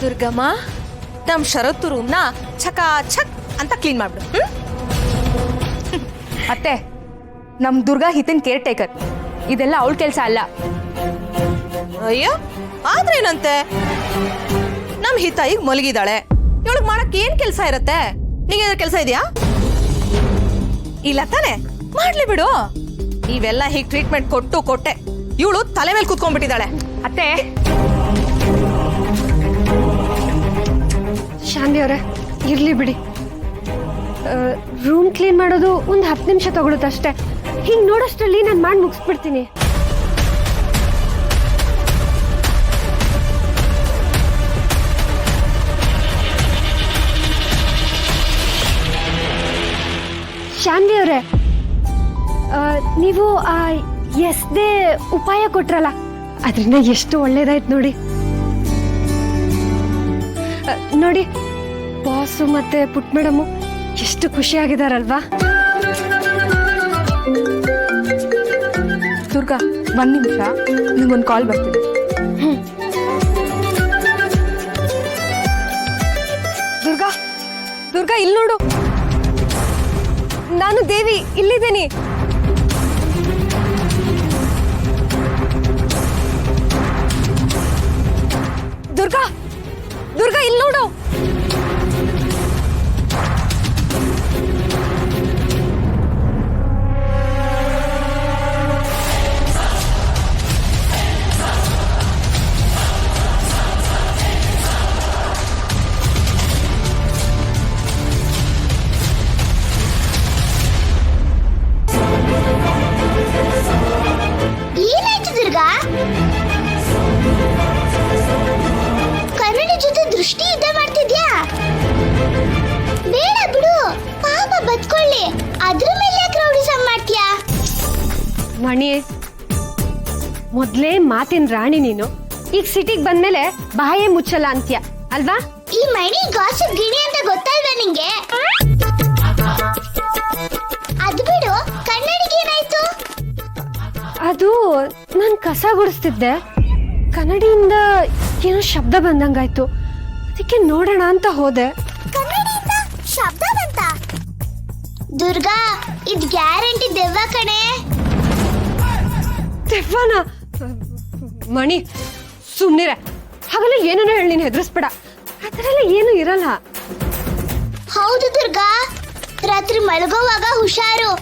ದುರ್ಗಮ್ಮ, ನಮ್ ಶರತ್ತು ರೂಮ್ನ ಚಕಾ ಚಕ್ ಅಂತ ಕ್ಲೀನ್ ಮಾಡ್ಬಿಡು. ಅತ್ತೆ, ನಮ್ ದುರ್ಗಾ ಹಿತನ್ ಕೇರ್ ಟೇಕರ್, ಇದೆಲ್ಲ ಅವಳ ಕೆಲಸ ಅಲ್ಲ. ಅಯ್ಯೋ, ಆದ್ರೇನಂತೆ? ನಮ್ ಹಿತ ಈಗ ಮಲಗಿದಾಳೆ, ಇವಳಿಗೆ ಮಾಡಕ್ ಏನ್ ಕೆಲಸ ಇರತ್ತೆ? ನಿಂಗೇನಾದ್ರು ಕೆಲಸ ಇದೆಯಾ? ಇಲ್ಲ ತಾನೆ, ಮಾಡ್ಲಿ ಬಿಡು. ಇವೆಲ್ಲ ಹೀಗೆ ಟ್ರೀಟ್ಮೆಂಟ್ ಕೊಟ್ಟೆ ಇವಳು ತಲೆ ಮೇಲೆ ಕೂತ್ಕೊಂಡ್ಬಿಟ್ಟಿದ್ದಾಳೆ. ಅತ್ತೆ, ಶಾಂತಿ ಅವರೇ, ಇರ್ಲಿ ಬಿಡಿ. ರೂಮ್ ಕ್ಲೀನ್ ಮಾಡೋದು ಒಂದು 10 ನಿಮಿಷ ತಗೊಳುತ್ತಷ್ಟೇ. ಹಿಂಗೆ ನೋಡೋಷ್ಟರಲ್ಲಿ ನಾನು ಮಾಡಿ ಮುಗಿಸ್ಬಿಡ್ತೀನಿ. ಶಾಂತಿ ಅವರೇ, ನೀವು ಎಸ್ದೇ ಉಪಾಯ ಕೊಟ್ರಲ್ಲ, ಅದರಿಂದ ಎಷ್ಟು ಒಳ್ಳೇದಾಯ್ತು ನೋಡಿ. ನೋಡಿ, ಬಾಸು ಮತ್ತೆ ಪುಟ್ ಮೇಡಮು ಎಷ್ಟು ಖುಷಿಯಾಗಿದಾರಲ್ವಾ? ದುರ್ಗಾ, 1 ನಿಮಿಷ, ನಿಂಗೊಂದು ಕಾಲ್ ಬರ್ತಿದೆ. ದುರ್ಗಾ, ದುರ್ಗಾ, ಇಲ್ಲಿ ನೋಡು, ನಾನು ದೇವಿ ಇಲ್ಲಿದ್ದೇನೆ. ದುರ್ಗಾ, ದುರ್ಗಾ, ಇಲ್ಲಿ ನೋಡು. ಏನಾಯ್ತು ದುರ್ಗಾ? ಕನ್ನಡಿ ಜೊತೆ ದೃಷ್ಟಿ ಯುದ್ಧ ಮಾಡ್ತಿದ್ಯಾ? ಬೇಡ ಬಿಡು, ಪಾಪ ಬದ್ಕೊಳ್ಳಿ. ಅದ್ರ ಮೇಲೆ ಯಾಕೆ ರೌಡಿಸಂ ಮಾಡ್ತೀಯಾ? ಮಣಿ, ಮೊದ್ಲೇ ಮಾತಿನ ರಾಣಿ ನೀನು. ಈಗ ಸಿಟಿಗೆ ಬಂದ್ಮೇಲೆ ಬಾಯೇ ಮುಚ್ಚಲ್ಲ ಅಂತ್ಯ ಅಲ್ವಾ? ಈ ಮಣಿ ಗಾಸಿಪ್ ಗಿಣಿ ಅಂತ ಗೊತ್ತಲ್ವಾ ನಿಂಗೆ? ಅದು ಬಿಡು, ಕನ್ನಡಿಗೆ ಏನಾಯ್ತು? ಅದು ನಾನು ಕಸ ಗುಡಿಸ್ತಿದ್ದೆ, ಕನ್ನಡಿಯಿಂದ ಏನೋ ಶಬ್ದ ಬಂದಂಗಾಯ್ತು. ಅದಕ್ಕೆ ನೋಡೋಣ ಅಂತ ಹೋದೆ. ಕನ್ನಡಿಯಿಂದ ಶಬ್ದ ಬಂತ? ದುರ್ಗಾ, ಇದು ಗ್ಯಾರಂಟಿ ದೆವ್ವ ಕಣೆ. ದೆವ್ವನ? ಮಣಿ, ಸುಮ್ನಿರೆ. ಹಾಗೆಲ್ಲ ಏನೇನೋ ಹೇಳಿ, ನೀನು ಹೆದರ್ಸ್ಬೇಡ. ಆ ಥರ ಎಲ್ಲ ಏನೂ ಇರಲ್ಲ. ಹೌದು ದುರ್ಗಾ, ರಾತ್ರಿ ಮಲಗೋವಾಗ ಹುಷಾರು.